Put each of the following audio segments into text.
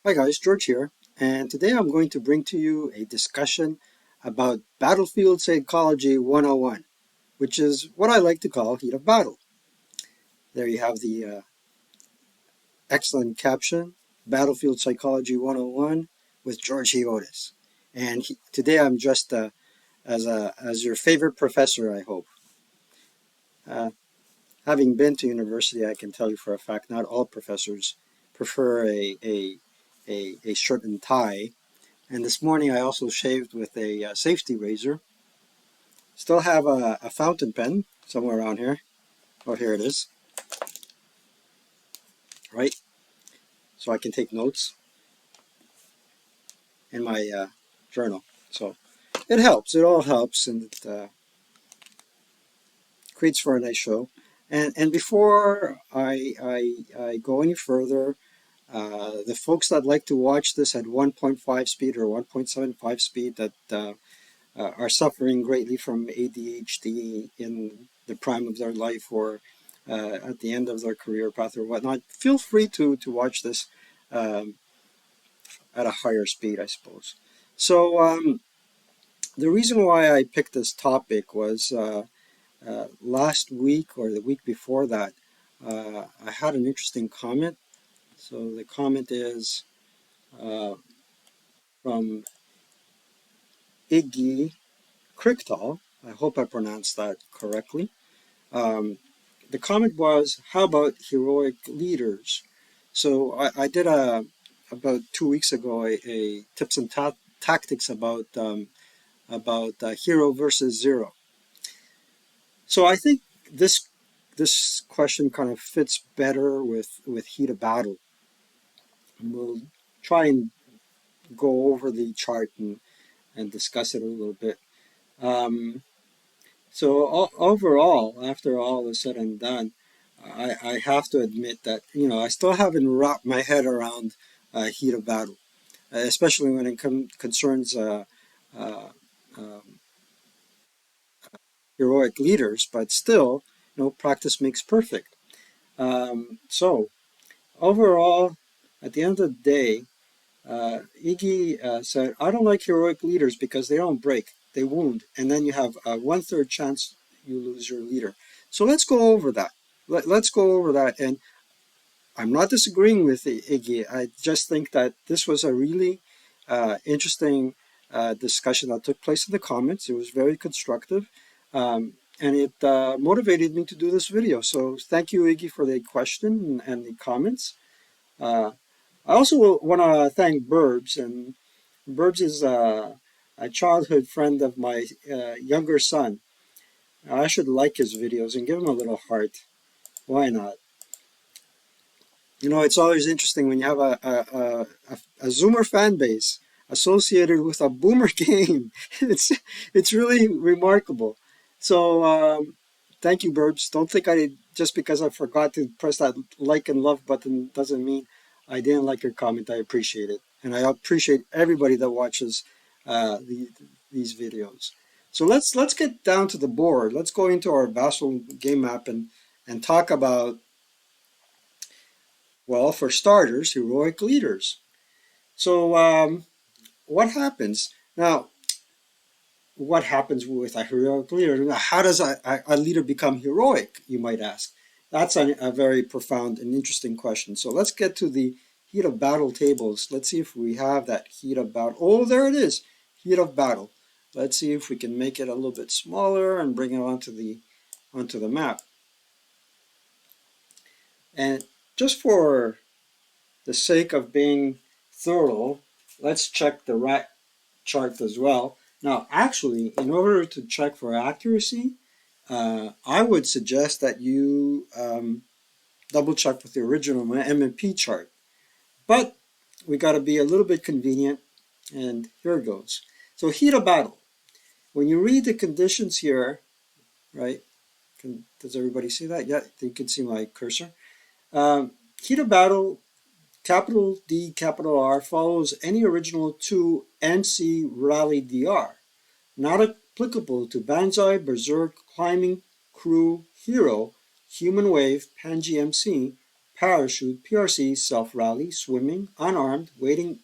Hi guys, George here, and today I'm going to bring to you a discussion about Battlefield Psychology 101, which is what I like to call heat of battle. There you have the excellent caption, Battlefield Psychology 101 with George Otis. And today I'm dressed as your favorite professor, I hope. Uh, Having been to university, I can tell you for a fact not all professors prefer a shirt and tie. And this morning I also shaved with a safety razor. Still have a fountain pen somewhere around here. Oh, here it is, right? So I can take notes in my journal. So it helps. It all helps, and it creates for a nice show. And before I go any further, the folks that like to watch this at 1.5 speed or 1.75 speed that are suffering greatly from ADHD in the prime of their life or at the end of their career path or whatnot, feel free to watch this um, at a higher speed, I suppose. So the reason why I picked this topic was last week or the week before that, I had an interesting comment. So the comment is uh, from Iggy Kricktal. I hope I pronounced that correctly. Um, the comment was, "How about heroic leaders?" So I did about 2 weeks ago a tips and tactics about hero versus zero. So I think this question kind of fits better with heat of battle. And we'll try and go over the chart and discuss it a little bit. Um, So overall, after all is said and done, I have to admit that I still haven't wrapped my head around heat of battle, especially when it concerns uh, um, heroic leaders. But still, practice makes perfect. So overall, at the end of the day, Iggy said, "I don't like heroic leaders because they don't break, they wound, and then you have a one-third chance you lose your leader." So let's go over that. Let's go over that. And I'm not disagreeing with Iggy. I just think that this was a really interesting discussion that took place in the comments. It was very constructive. And it motivated me to do this video. So thank you, Iggy, for the question and the comments. Uh, I also want to thank Burbs, and Burbs is a childhood friend of my younger son. I should like his videos and give him a little heart. Why not? It's always interesting when you have a Zoomer fan base associated with a Boomer game. It's really remarkable. So thank you, Burbs. Don't think I just because I forgot to press that like and love button doesn't mean I didn't like your comment. I appreciate it, and I appreciate everybody that watches these videos. So let's get down to the board. Let's go into our Vassal game map and talk about, well, for starters, heroic leaders. So, what happens now? What happens with a heroic leader? How does a leader become heroic? You might ask. That's a very profound and interesting question. So let's get to the heat of battle tables. Let's see if we have that heat of battle. Oh, there it is, heat of battle. Let's see if we can make it a little bit smaller and bring it onto the map. And just for the sake of being thorough, let's check the rat chart as well. Now, actually, in order to check for accuracy, I would suggest that you double check with the original MMP chart. But we got to be a little bit convenient, and here it goes. So, heat of battle. When you read the conditions here, right? Does everybody see that? Yeah, you can see my cursor. Heat of battle, capital D, capital R, follows any original 2 NC Rally DR. Not applicable to Banzai, Berserk, Climbing, Crew, Hero, Human Wave, Pangy MC, parachute, PRC, self-rally, swimming, unarmed, waiting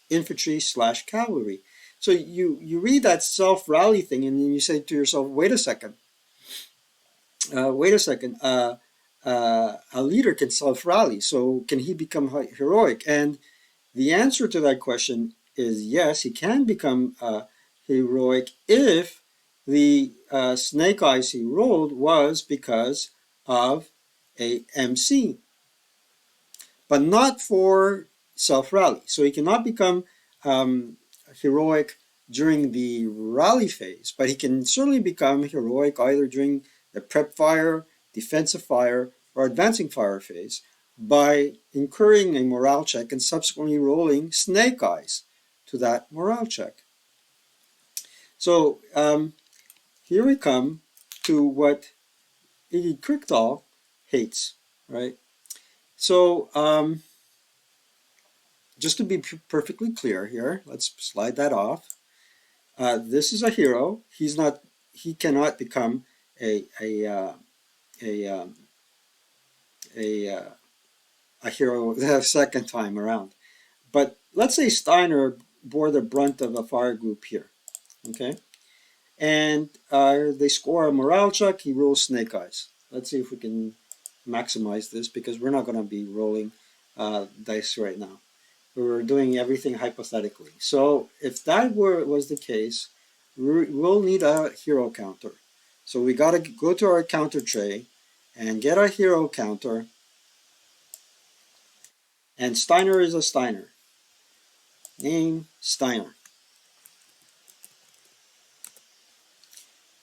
infantry/cavalry. So you read that self-rally thing and then you say to yourself, wait a second, a leader can self-rally, so can he become heroic? And the answer to that question is yes, he can become heroic if the snake eyes he rolled was because of a MC, but not for self-rally. So he cannot become heroic during the rally phase, but he can certainly become heroic either during the prep fire, defensive fire, or advancing fire phase by incurring a morale check and subsequently rolling snake eyes to that morale check. So here we come to what Iggy Krickdahl hates, right? So just to be perfectly clear here, let's slide that off. This is a hero. He's not. He cannot become a a, a hero the second time around. But let's say Steiner bore the brunt of a fire group here, okay? And they score a morale check. He rolls snake eyes. Let's see if we can maximize this because we're not going to be rolling dice right now. We're doing everything hypothetically. So if that was the case, we'll need a hero counter. So we got to go to our counter tray and get our hero counter. And Steiner is a Steiner. Name Steiner.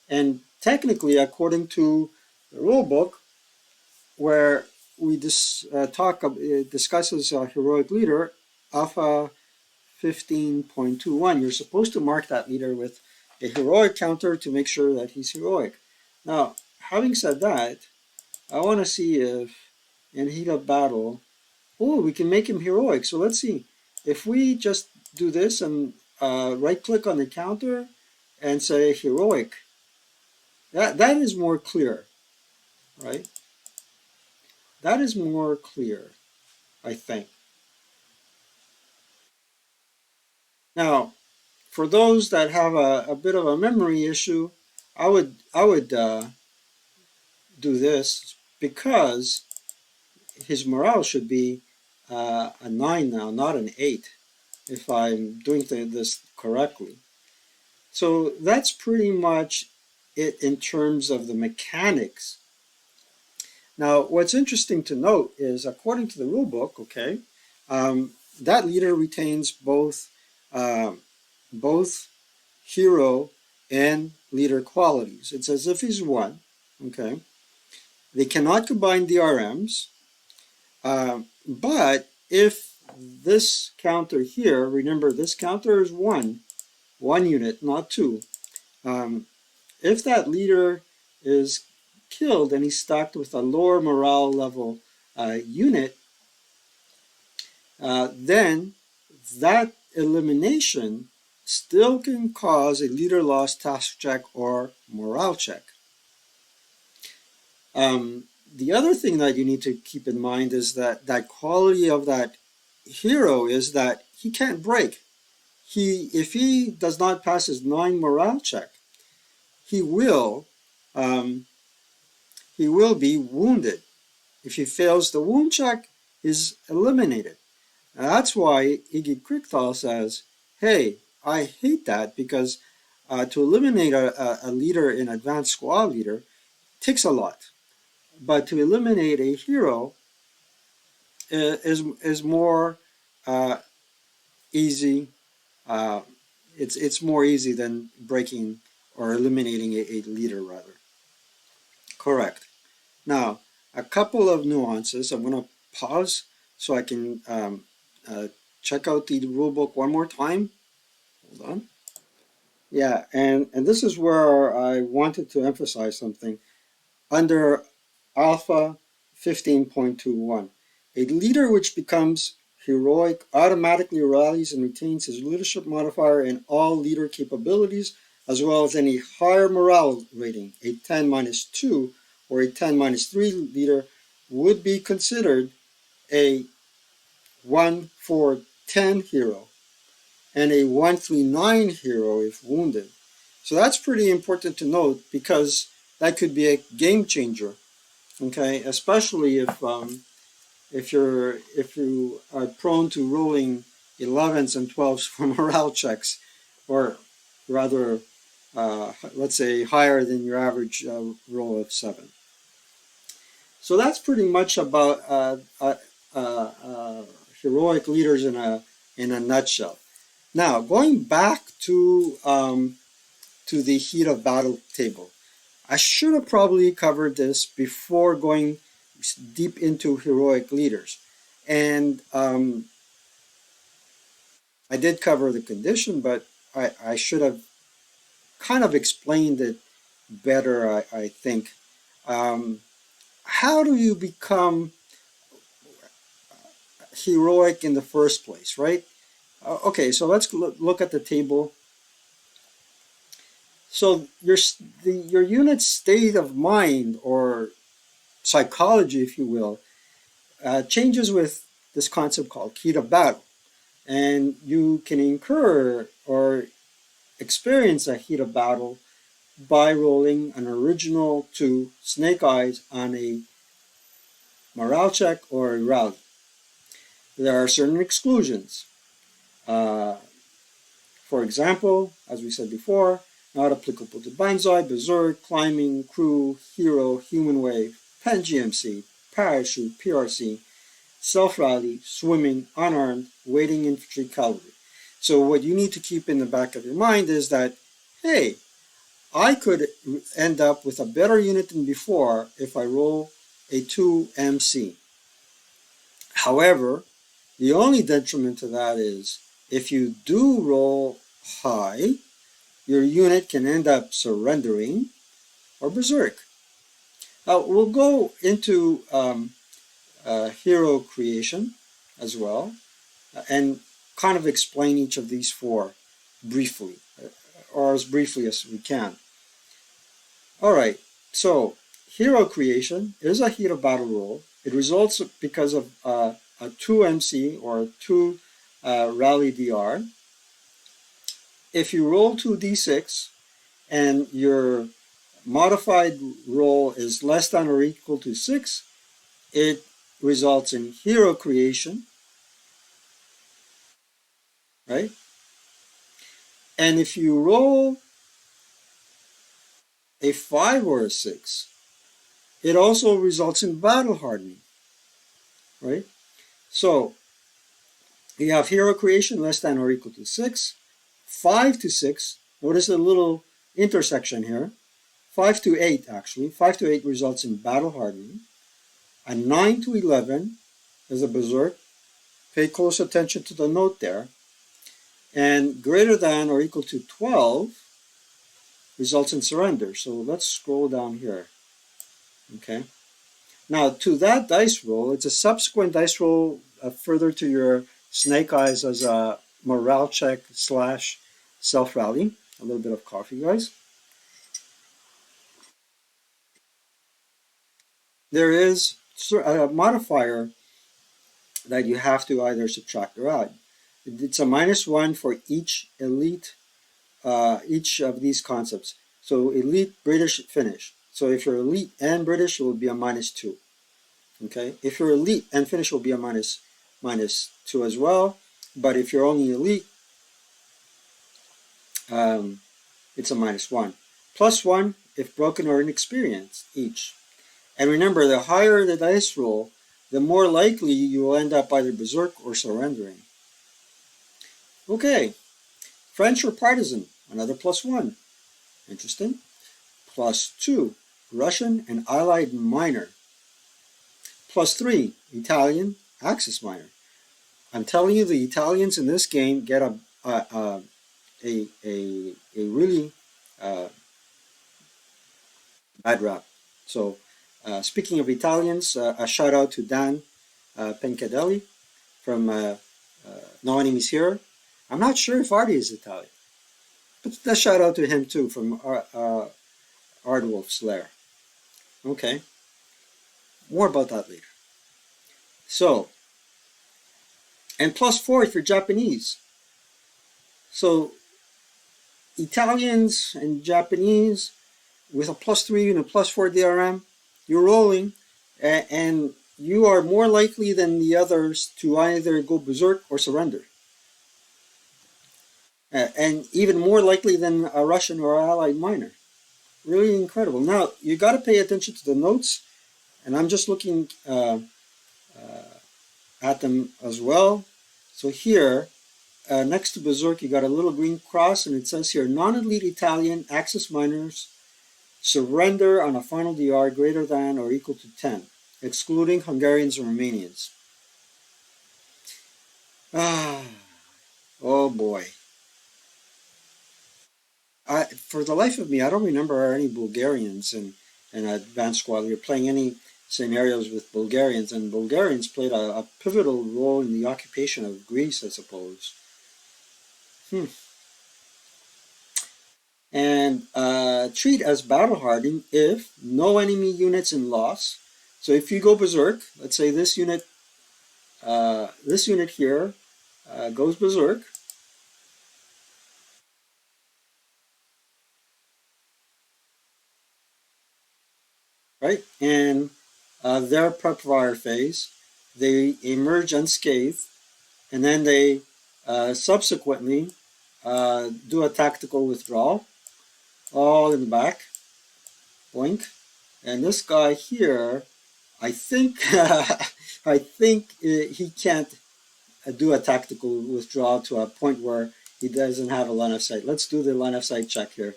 And technically, according to the rule book, where we discusses a heroic leader, Alpha 15.21, you're supposed to mark that leader with a heroic counter to make sure that he's heroic. Now, having said that, I want to see if in heat of battle, we can make him heroic. So let's see. If we just do this and right click on the counter and say heroic, that is more clear, right? That is more clear, I think. Now, for those that have a bit of a memory issue, I would do this because his morale should be a 9 now, not an 8, if I'm doing this correctly. So that's pretty much it in terms of the mechanics. Now, what's interesting to note is, according to the rule book, okay, that leader retains both both hero and leader qualities. It's as if he's one, okay? They cannot combine DRMs, but if this counter here, remember this counter is one unit, not two. If that leader is killed and he's stacked with a lower morale level unit, then that elimination still can cause a leader loss task check or morale check. The other thing that you need to keep in mind is that quality of that hero is that he can't break. If he does not pass his 9 morale check, he will be wounded. If he fails the wound check, he's eliminated. And that's why Iggy Krickdahl says, hey, I hate that because to eliminate a leader in advanced squad leader takes a lot. But to eliminate a hero is more easy. It's more easy than breaking or eliminating a leader, rather. Correct. Now, a couple of nuances. I'm going to pause so I can check out the rulebook one more time. Hold on. Yeah, and this is where I wanted to emphasize something. Under Alpha 15.21, a leader which becomes heroic automatically rallies and retains his leadership modifier in all leader capabilities, as well as any higher morale rating. A 10-2 or a 10-3 leader would be considered a 1-4-10 hero and a 1-3-9 hero if wounded. So that's pretty important to note because that could be a game changer. Okay, especially if you are prone to rolling 11s and 12s for morale checks, or rather, let's say higher than your average roll of 7. So that's pretty much about heroic leaders in a nutshell. Now, going back to the heat of battle table, I should have probably covered this before going deep into heroic leaders, and I did cover the condition, but I should have kind of explained it better. I think. Um, how do you become heroic in the first place, right? Okay, so let's look at the table. So your unit's state of mind or psychology, if you will, changes with this concept called heat of battle, and you can incur or experience a heat of battle by rolling an original 2 snake eyes on a morale check or a rally. There are certain exclusions. Uh, For example, as we said before, not applicable to Banzai, Berserk, Climbing, Crew, Hero, Human Wave, Pen GMC, Parachute, PRC, Self-Rally, Swimming, Unarmed, Waiting Infantry, Cavalry. So what you need to keep in the back of your mind is that, hey, I could end up with a better unit than before if I roll a 2 MC. However, the only detriment to that is if you do roll high, your unit can end up surrendering or berserk. We'll go into hero creation as well and kind of explain each of these four briefly, or as briefly as we can. All right, so hero creation is a heat of battle roll. It results because of a 2 MC or 2 rally DR. If you roll 2d6 and your modified roll is less than or equal to 6, it results in hero creation, right? And if you roll a 5 or a 6, it also results in battle hardening, right? So you have hero creation less than or equal to 6, 5 to 6. Notice a little intersection here. 5 to 8, actually. 5 to 8 results in battle hardening. And 9 to 11 is a berserk. Pay close attention to the note there. And greater than or equal to 12 results in surrender. So let's scroll down here. Okay. Now, to that dice roll, it's a subsequent dice roll further to your snake eyes as a morale check / self-rally. A little bit of coffee, guys. There is a modifier that you have to either subtract or add. It's a -1 for each elite, each of these concepts. So elite, British, Finnish. So if you're elite and British, it will be a -2. Okay. If you're elite and Finnish, it will be a -2 as well. But if you're only elite, it's a -1. +1 if broken or inexperienced each. And remember, the higher the dice roll, the more likely you will end up either berserk or surrendering. Okay, French or partisan, another +1. Interesting. +2, Russian and Allied minor. +3, Italian, Axis minor. I'm telling you, the Italians in this game get a really bad rap. So, speaking of Italians, a shout out to Dan Pencadelli from No Enemies Here. I'm not sure if Artie is Italian, but a shout out to him too from Ardwolf's Lair. Okay, more about that later. So, and +4 if you're Japanese. So Italians and Japanese with a +3 and a +4 DRM, you're rolling, and you are more likely than the others to either go berserk or surrender. And even more likely than a Russian or Allied miner. Really incredible. Now, you got to pay attention to the notes, and I'm just looking at them as well. So here, next to Berserk, you got a little green cross, and it says here, non-elite Italian Axis miners surrender on a final DR greater than or equal to 10, excluding Hungarians and Romanians. Ah, oh boy. For the life of me, I don't remember any Bulgarians in Advanced Squad. We were playing any scenarios with Bulgarians, and Bulgarians played a pivotal role in the occupation of Greece, I suppose. Hmm. And treat as battle hardened if no enemy units in loss. So if you go berserk, let's say this unit here goes berserk, right? And their prep fire phase, they emerge unscathed, and then they subsequently do a tactical withdrawal, all in the back, boink. And this guy here, I think, I think he can't do a tactical withdrawal to a point where he doesn't have a line of sight. Let's do the line of sight check here.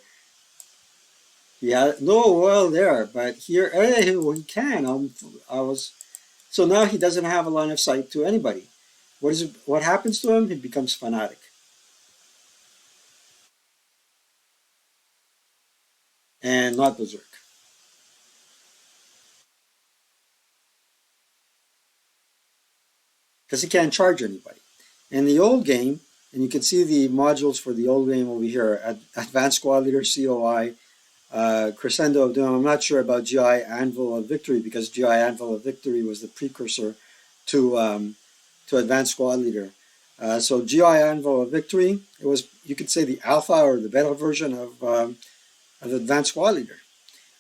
Yeah, no oil there, but here, hey, well, he can. I was so now he doesn't have a line of sight to anybody. What happens to him? He becomes fanatic and not berserk because he can't charge anybody. In the old game, and you can see the modules for the old game over here: Advanced Squad Leader, COI, Crescendo of Doom. I'm not sure about GI Anvil of Victory because GI Anvil of Victory was the precursor to Advanced Squad Leader. So GI Anvil of Victory, it was, you could say, the alpha or the beta version of Advanced Squad Leader.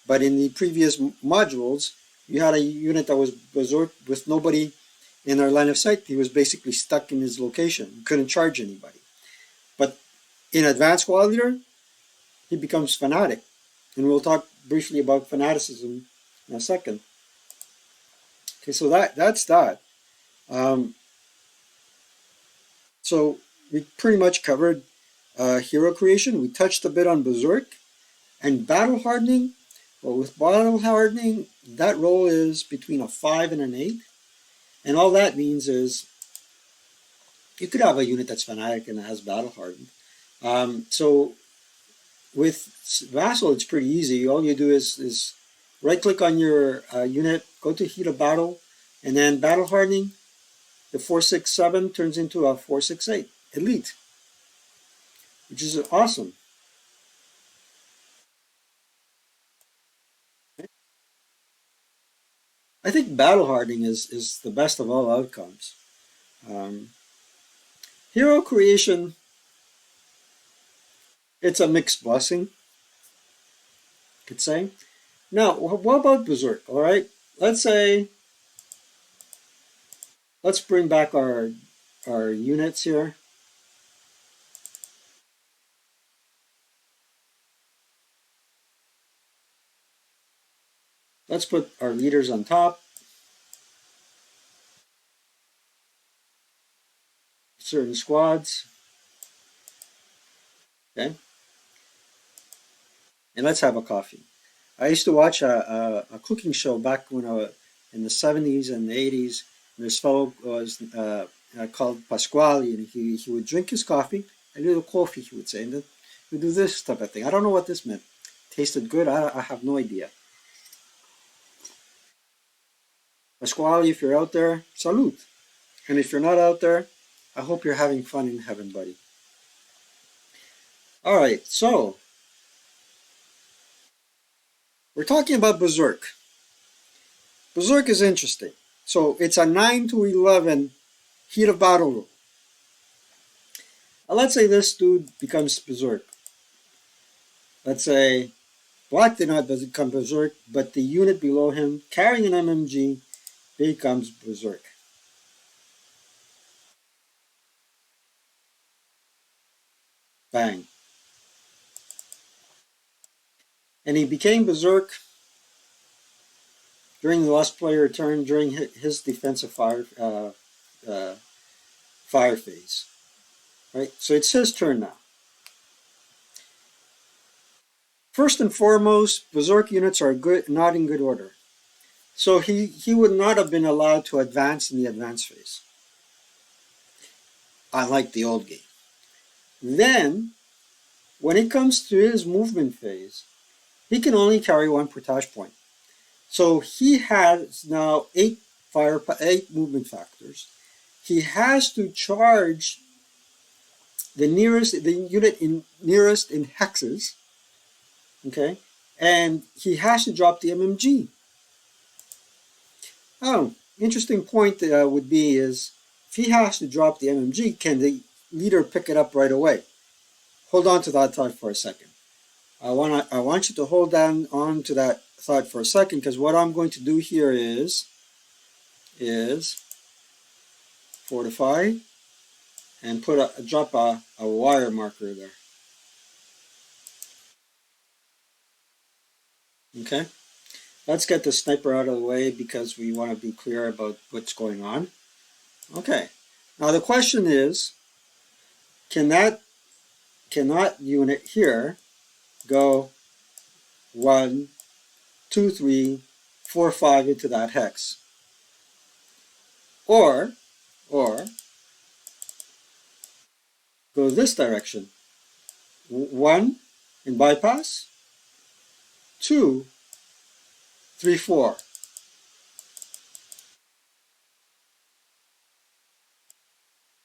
But in the previous modules, you had a unit that was berserk with nobody in their line of sight. He was basically stuck in his location. He couldn't charge anybody. But in Advanced Squad Leader, he becomes fanatic. And we'll talk briefly about fanaticism in a second. Okay, so that's that. Um, so we pretty much covered hero creation. We touched a bit on Berserk and battle hardening. Well, with battle hardening, that roll is between a 5 and an 8. And all that means is you could have a unit that's fanatic and has battle hardened. So with Vassal, it's pretty easy. All you do is right click on your unit, go to heat of battle, and then battle hardening, the 467 turns into a 468 elite, which is awesome. I think battle hardening is the best of all outcomes. Um, Hero creation, it's a mixed blessing, I could say. Now, what about Berserk? All right, let's say let's bring back our units here. Let's put our leaders on top. Certain squads. Okay, and let's have a coffee. I used to watch a cooking show back when I was in the 70s and the 80s. And this fellow was called Pasquale, and he would drink his coffee, a little coffee, he would say, and then he would do this type of thing. I don't know what this meant. Tasted good? I have no idea. Pasquale, if you're out there, salute. And if you're not out there, I hope you're having fun in heaven, buddy. All right, so we're talking about Berserk. Berserk is interesting. So it's a 9 to 11 heat of battle rule. Let's say this dude becomes Berserk. Let's say Black did not become Berserk, but the unit below him carrying an MMG becomes Berserk. Bang. And he became Berserk during the last player turn during his defensive uh, fire phase. Right? So it's his turn now. First and foremost, Berserk units are not in good order. So he would not have been allowed to advance in the advance phase, unlike the old game. Then, when it comes to his movement phase, he can only carry one portage point. So he has now eight movement factors. He has to charge the unit nearest in hexes, okay, and he has to drop the MMG. Oh, interesting point would be is if he has to drop the MMG, can the leader pick it up right away? Hold on to that thought for a second. I want you to hold on to that thought for a second, because what I'm going to do here is fortify and drop a wire marker there. Okay, let's get the sniper out of the way because we want to be clear about what's going on. Okay, now the question is, can that unit here go 1, 2, 3, 4, 5 into that hex, or go this direction, 1 in bypass, 2, 3, 4.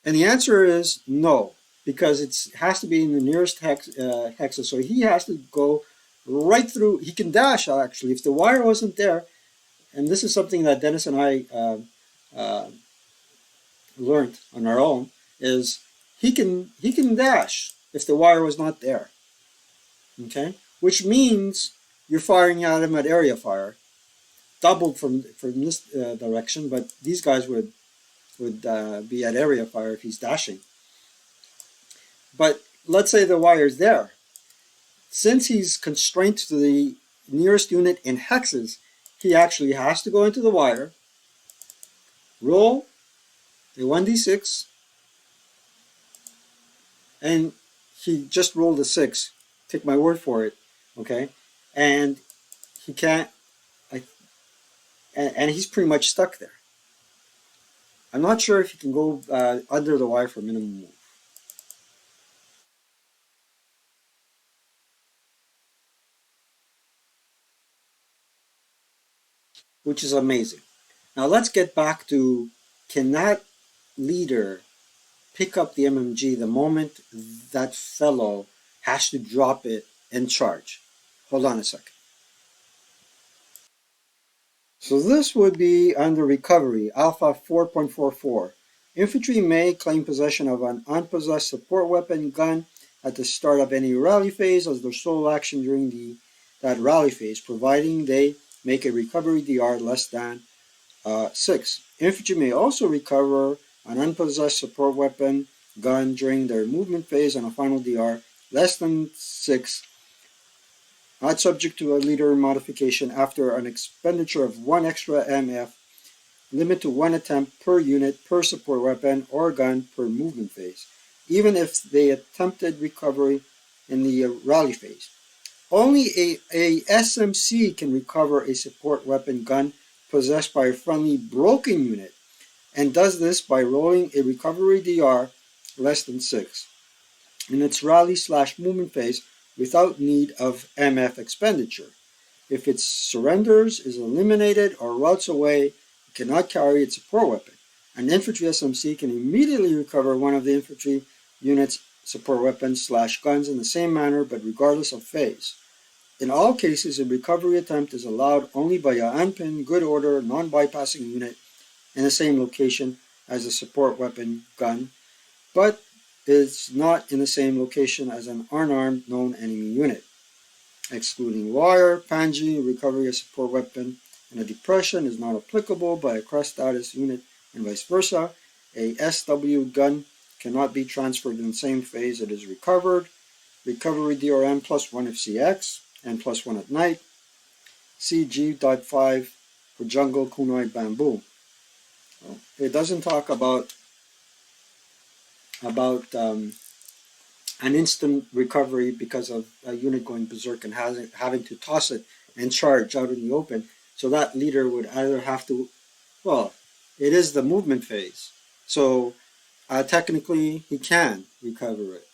And the answer is no, because it has to be in the nearest hexes. So he has to go right through. He can dash, actually. If the wire wasn't there, and this is something that Dennis and I learned on our own, is he can dash if the wire was not there. Okay, which means you're firing at him at area fire, doubled from this direction, but these guys would be at area fire if he's dashing. But let's say the wire's there. Since he's constrained to the nearest unit in hexes, he actually has to go into the wire, roll a 1d6, and he just rolled a 6. Take my word for it, okay? And he can't, and he's pretty much stuck there. I'm not sure if he can go under the wire for minimum move. Which is amazing. Now let's get back to, can that leader pick up the MMG the moment that fellow has to drop it and charge? Hold on a second. So this would be under recovery, Alpha 4.44. Infantry may claim possession of an unpossessed support weapon gun at the start of any rally phase as their sole action during that rally phase, providing they make a recovery DR less than 6. Infantry may also recover an unpossessed support weapon gun during their movement phase on a final DR less than 6, not subject to a leader modification after an expenditure of 1 extra MF, limit to 1 attempt per unit per support weapon or gun per movement phase, even if they attempted recovery in the rally phase. Only a SMC can recover a support weapon gun possessed by a friendly broken unit, and does this by rolling a recovery DR less than 6 in its rally/movement phase without need of MF expenditure. If its surrenders, is eliminated, or routes away, it cannot carry its support weapon. An infantry SMC can immediately recover one of the infantry unit's support weapons/guns in the same manner, but regardless of phase. In all cases, a recovery attempt is allowed only by an unpinned, good order, non-bypassing unit in the same location as a support weapon gun, but is not in the same location as an unarmed known enemy unit, excluding wire, Panji, recovery a support weapon, and a depression is not applicable by a crest status unit and vice versa. A SW gun cannot be transferred in the same phase it is recovered. Recovery DRM +1 if CX and +1 at night. CG.5 for jungle kunai bamboo. Well, it doesn't talk about an instant recovery because of a unit going berserk and having to toss it and charge out in the open. So that leader would either have to, well, it is the movement phase. So technically he can recover it.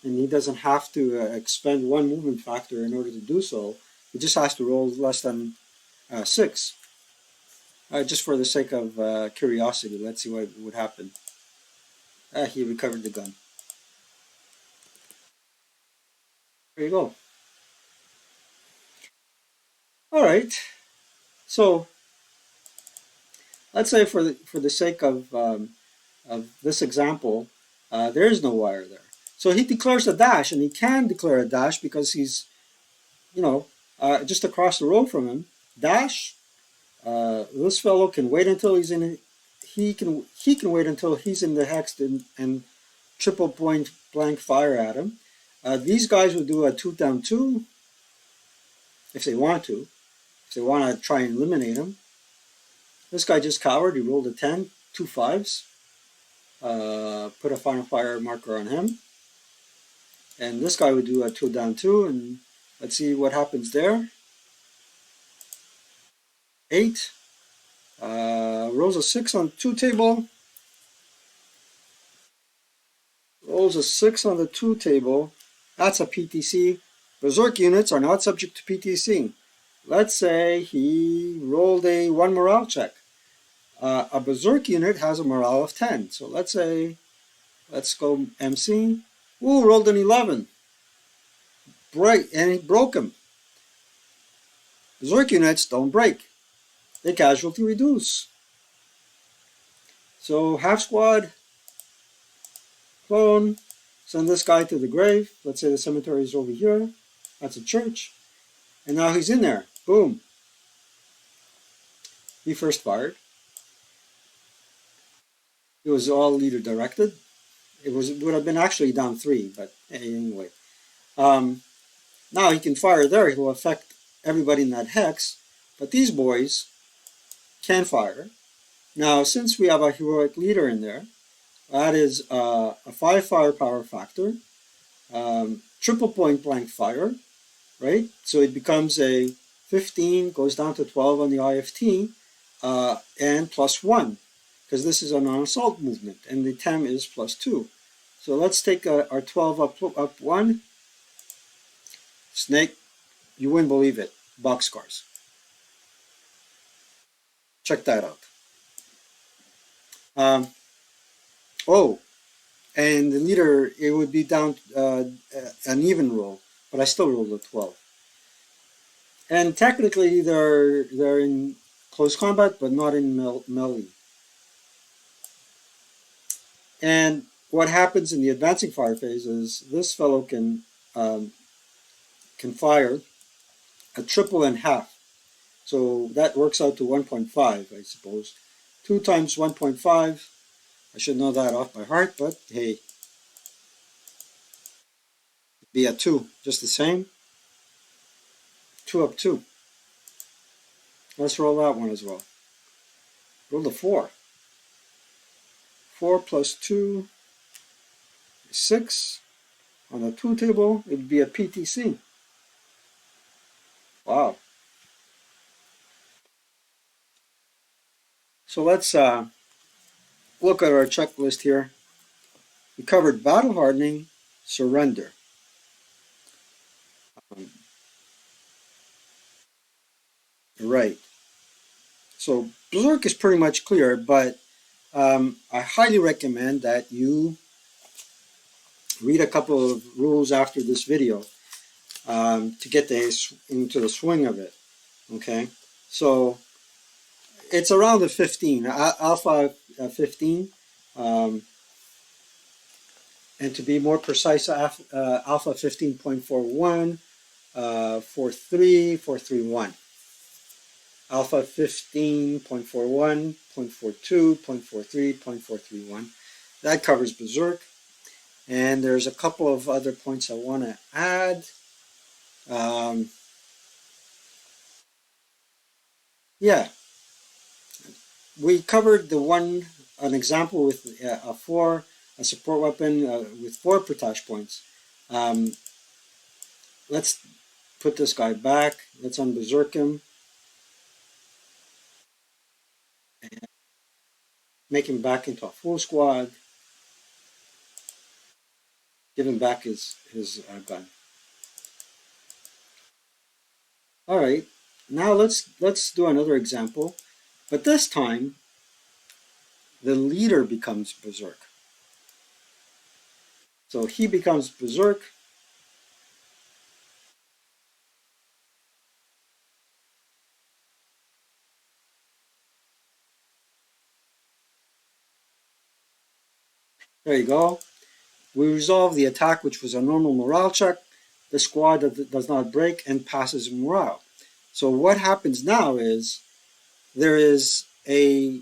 And he doesn't have to expend one movement factor in order to do so. He just has to roll less than 6. Just for the sake of curiosity, let's see what would happen. He recovered the gun. There you go. All right. So let's say for the sake of this example, there is no wire there. So he declares a dash, and he can declare a dash because he's, just across the road from him. Dash. This fellow can wait until he's in. He can wait until he's in the hex and triple point blank fire at him. These guys will do a 2 down 2 if they want to. If they want to try and eliminate him. This guy just cowered. He rolled a 10, 2 5s. Put a final fire marker on him. And this guy would do a 2 down 2, and let's see what happens there. 8. Rolls a 6 on 2 table. Rolls a 6 on the 2 table. That's a PTC. Berserk units are not subject to PTC. Let's say he rolled a 1 morale check. A Berserk unit has a morale of 10. So let's go MC. Ooh, rolled an 11. Break, and he broke him. Berserk units don't break. They casualty reduce. So half squad, clone, send this guy to the grave. Let's say the cemetery is over here. That's a church. And now he's in there. Boom. He first fired. It was all leader directed. It would have been actually down 3, but anyway. Now he can fire there. He will affect everybody in that hex. But these boys can fire. Now, since we have a heroic leader in there, that is a 5 firepower factor, triple point blank fire, right? So it becomes a 15, goes down to 12 on the IFT, and +1, because this is a non-assault movement, and the TEM is +2. So let's take our 12 up 1. Snake, you wouldn't believe it, boxcars. Check that out. Oh, and the leader, it would be down an even roll, but I still rolled a 12. And technically, they're in close combat, but not in melee. And what happens in the advancing fire phase is this fellow can fire a triple and half. So that works out to 1.5, I suppose. 2 times 1.5. I should know that off by heart, but hey. Be a 2, just the same. 2 up 2. Let's roll that one as well. Roll the 4. 4 plus 2 is 6. On the 2 table, it would be a PTC. Wow. So let's look at our checklist here. We covered battle hardening, surrender. Right. So Berserk is pretty much clear, but I highly recommend that you read a couple of rules after this video to get into the swing of it. Okay, so it's around the 15, alpha 15. And to be more precise, alpha 15.41, 43, 431. Alpha 15.41, 0.42, 0.43, 0.431. That covers Berserk. And there's a couple of other points I want to add. Um, yeah, we covered an example with a support weapon with 4 potash points. Um, let's put this guy back. Let's unberserk him. And make him back into a full squad. Give him back his gun. All right. Now let's do another example, but this time the leader becomes Berserk. So he becomes Berserk. There you go. We resolve the attack, which was a normal morale check. The squad does not break and passes morale. So what happens now is there is a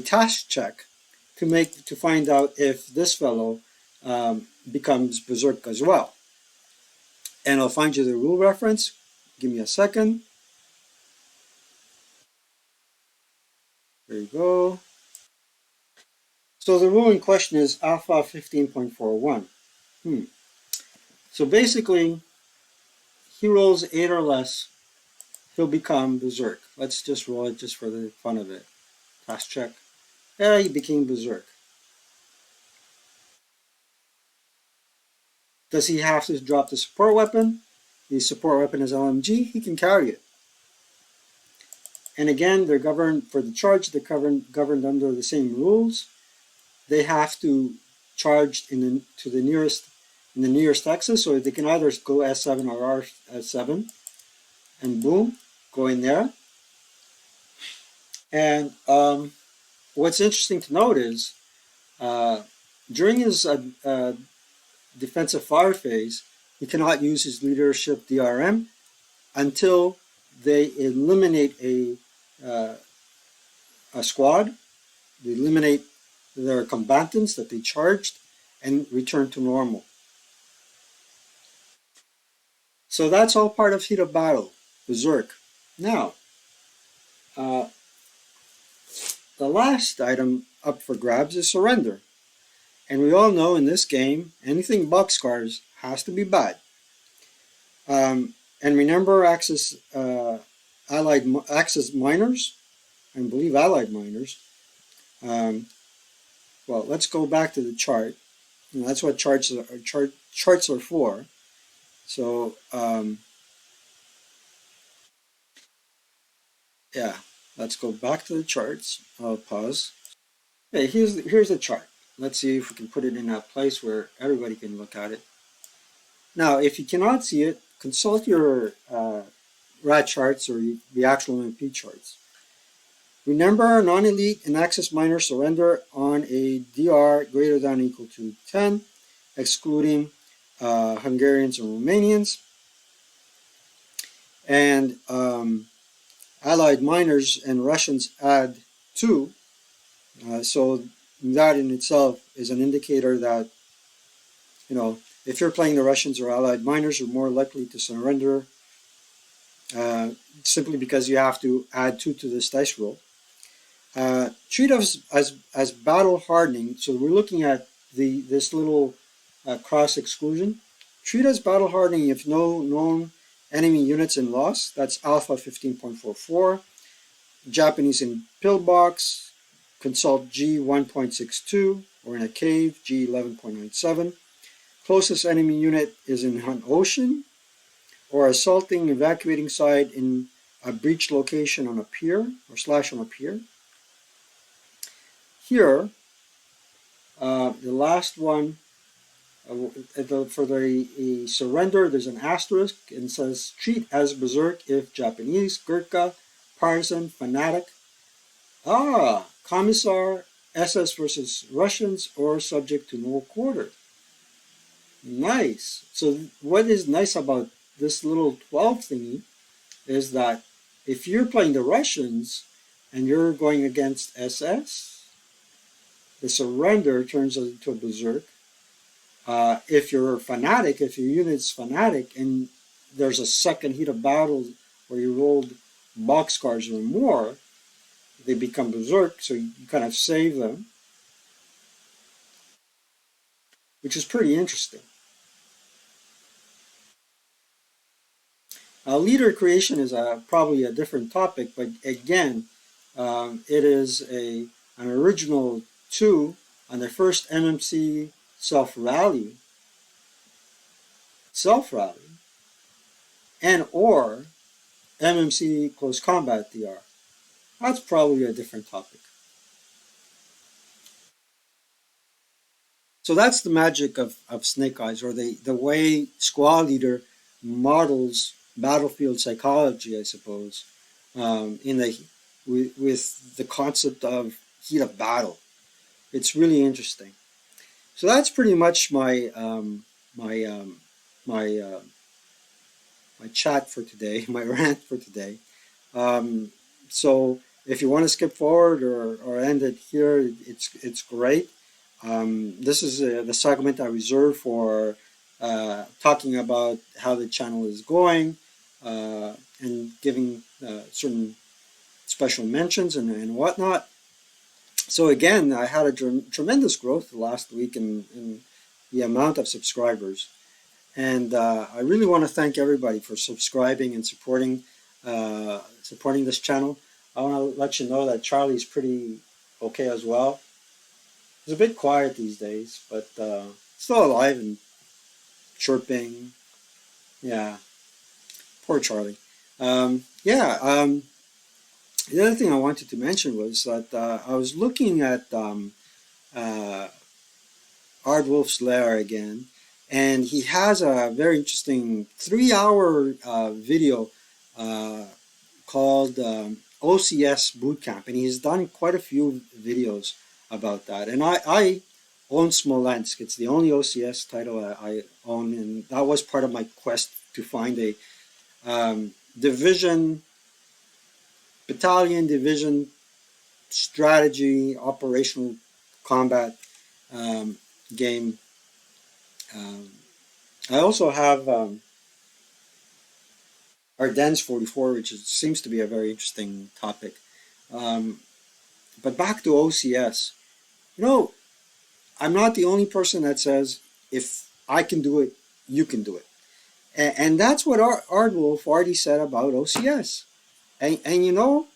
task check to find out if this fellow becomes Berserk as well. And I'll find you the rule reference. Give me a second. There you go. So the rule in question is alpha 15.41. So basically, he rolls 8 or less, he'll become Berserk. Let's just roll it just for the fun of it. Task check. Yeah, he became Berserk. Does he have to drop the support weapon? The support weapon is LMG. He can carry it. And again, they're governed for the charge. They're governed under the same rules. They have to charge in the nearest axis, so they can either go S7 or R7, and boom, go in there. And what's interesting to note is during his defensive fire phase, he cannot use his leadership DRM until they eliminate a squad. They eliminate their combatants that they charged and return to normal. So that's all part of heat of battle, Berserk. Now, the last item up for grabs is surrender. And we all know in this game, anything boxcars has to be bad. And remember Axis Axis miners, I believe Allied miners. Well, let's go back to the chart. And that's what charts are for. So yeah, let's go back to the charts. I'll pause. Okay, here's the chart. Let's see if we can put it in a place where everybody can look at it. Now, if you cannot see it, consult your RAT charts or the actual MP charts. Remember, non-elite and Axis miners surrender on a DR greater than or equal to 10, excluding Hungarians and Romanians. And Allied miners and Russians add 2. So that in itself is an indicator that, if you're playing the Russians or Allied miners, you're more likely to surrender simply because you have to add 2 to this dice roll. Treat us as battle hardening. So we're looking at this little cross exclusion. Treat as battle hardening if no known enemy units in loss. That's alpha 15.44. Japanese in pillbox. Consult G 1.62 or in a cave G 11.97. Closest enemy unit is in an ocean or assaulting evacuating site in a breach location on a pier or / on a pier. Here, the last one, for the surrender, there's an asterisk and it says treat as Berserk if Japanese, Gurkha, partisan, fanatic. Commissar SS versus Russians or subject to no quarter. Nice. So what is nice about this little 12 thingy is that if you're playing the Russians and you're going against SS, the surrender turns into a berserk. If you're fanatic, if your unit's fanatic, and there's a second heat of battle where you rolled boxcars or more, they become berserk. So you kind of save them, which is pretty interesting. Leader creation is probably a different topic, but again, it is an original two on the first MMC self rally, and or MMC close combat DR. That's probably a different topic. So that's the magic of Snake Eyes, or the way Squad Leader models battlefield psychology, I suppose, in the with the concept of heat of battle. It's really interesting. So that's pretty much my my my chat for today, my rant for today. So if you want to skip forward or end it here, it's great. This is the segment I reserved for talking about how the channel is going and giving certain special mentions and whatnot. So again, I had a tremendous growth last week in the amount of subscribers. And I really want to thank everybody for subscribing and supporting this channel. I want to let you know that Charlie's pretty okay as well. He's a bit quiet these days, but still alive and chirping. Yeah, poor Charlie. Yeah, the other thing I wanted to mention was that I was looking at uh, Aardwolf's Lair again, and he has a very interesting 3 hour video uh, called OCS Bootcamp, and he's done quite a few videos about that. And I own Smolensk. It's the only OCS title I own, and that was part of my quest to find a division, battalion, division strategy, operational combat um, game. Um, I also have Ardennes 44, which seems to be a very interesting topic. Um, but back to OCS, you know, I'm not the only person that says if I can do it, you can do it, and that's what Ardwolf already said about OCS. And you know,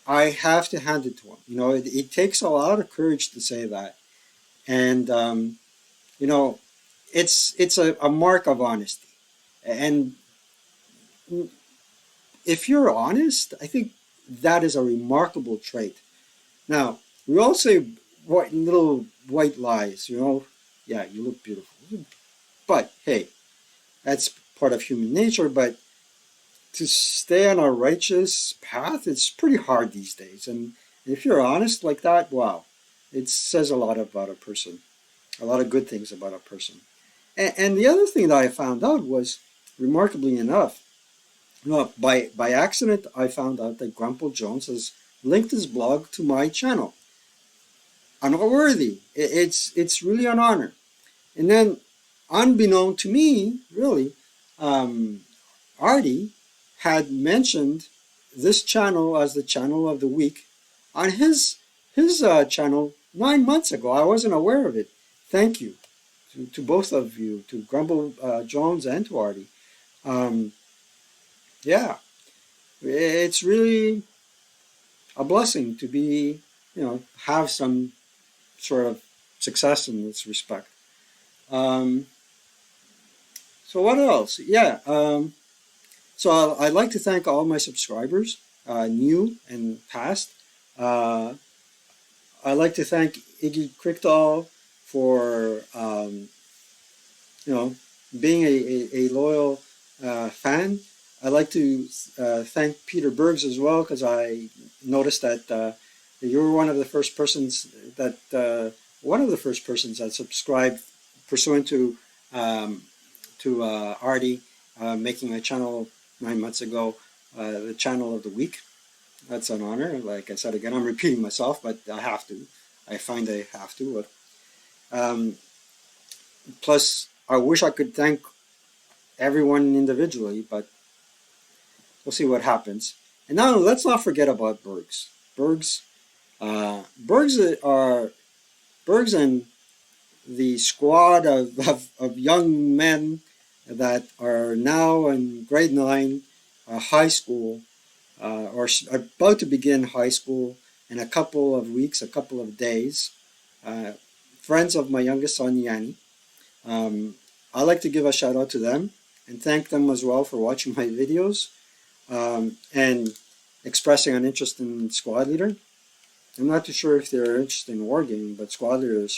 I have to hand it to him. You know, it takes a lot of courage to say that, and you know, it's a mark of honesty. And if you're honest, I think that is a remarkable trait. Now, we all say little white lies, you know. Yeah, you look beautiful. But hey, that's part of human nature. But to stay on a righteous path, it's pretty hard these days. And if you're honest like that, wow, it says a lot about a person, a lot of good things about a person. And the other thing that I found out was, remarkably enough, no, by accident, I found out that Grumple Jones has linked his blog to my channel. Unworthy. It's really an honor. And then, unbeknown to me, really, um, Artie had mentioned this channel as the channel of the week on his channel 9 months ago. I wasn't aware of it. Thank you to both of you, to Grumble Jones and to Artie. Um, yeah, it's really a blessing to be, have some sort of success in this respect. Um, so what else? Yeah. So I'd like to thank all my subscribers, new and past. Uh, I'd like to thank Iggy Krickdahl for you know being a loyal fan. I'd like to thank Peter Bergs as well because I noticed that You were one of the first persons that subscribed pursuant um, to Artie making a channel 9 months ago, the channel of the week. That's an honor. Like I said again, I'm repeating myself, but I have to. I find I have to. Um, Plus, I wish I could thank everyone individually, but we'll see what happens. And now let's not forget about Bergs. Bergs, Bergs are Bergs and the squad of young men that are now in grade 9, high school, or about to begin high school in a couple of weeks, a couple of days. Uh, Friends of my youngest son, Yanni. Um, I like to give a shout out to them and thank them as well for watching my videos and expressing an interest in Squad Leader. I'm not too sure if they're interested in wargaming, but Squad Leader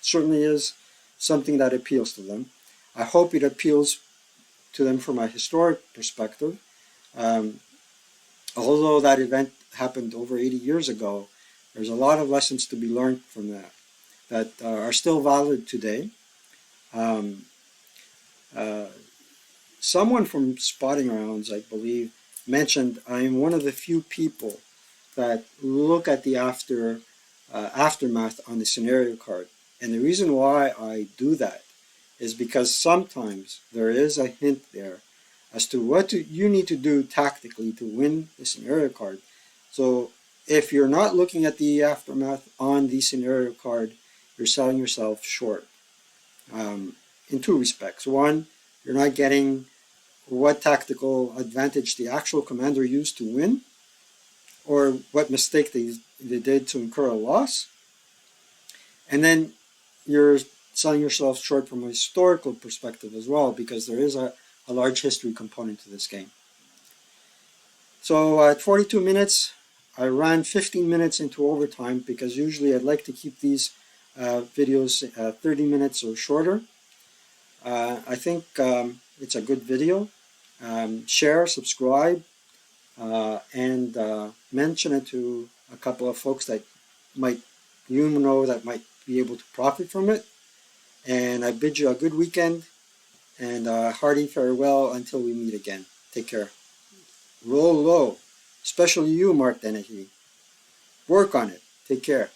certainly is something that appeals to them. I hope it appeals to them from a historic perspective. Um, Although that event happened over 80 years ago, there's a lot of lessons to be learned from that are still valid today. Um, uh, Someone from Spotting Rounds, I believe, mentioned I'm one of the few people that look at the aftermath on the scenario card. And the reason why I do that is because sometimes there is a hint there as to what you need to do tactically to win the scenario card. So if you're not looking at the aftermath on the scenario card, you're selling yourself short in two respects. One, you're not getting what tactical advantage the actual commander used to win, or what mistake they did to incur a loss. And then you're selling yourself short from a historical perspective as well, because there is a large history component to this game. So at 42 minutes, I ran 15 minutes into overtime because usually I'd like to keep these videos 30 minutes or shorter. I think it's a good video. Share, subscribe, and mention it to a couple of folks that might that might be able to profit from it. And I bid you a good weekend and hearty farewell until we meet again. Take care. Roll low, especially you, Mark Dennehy. Work on it. Take care.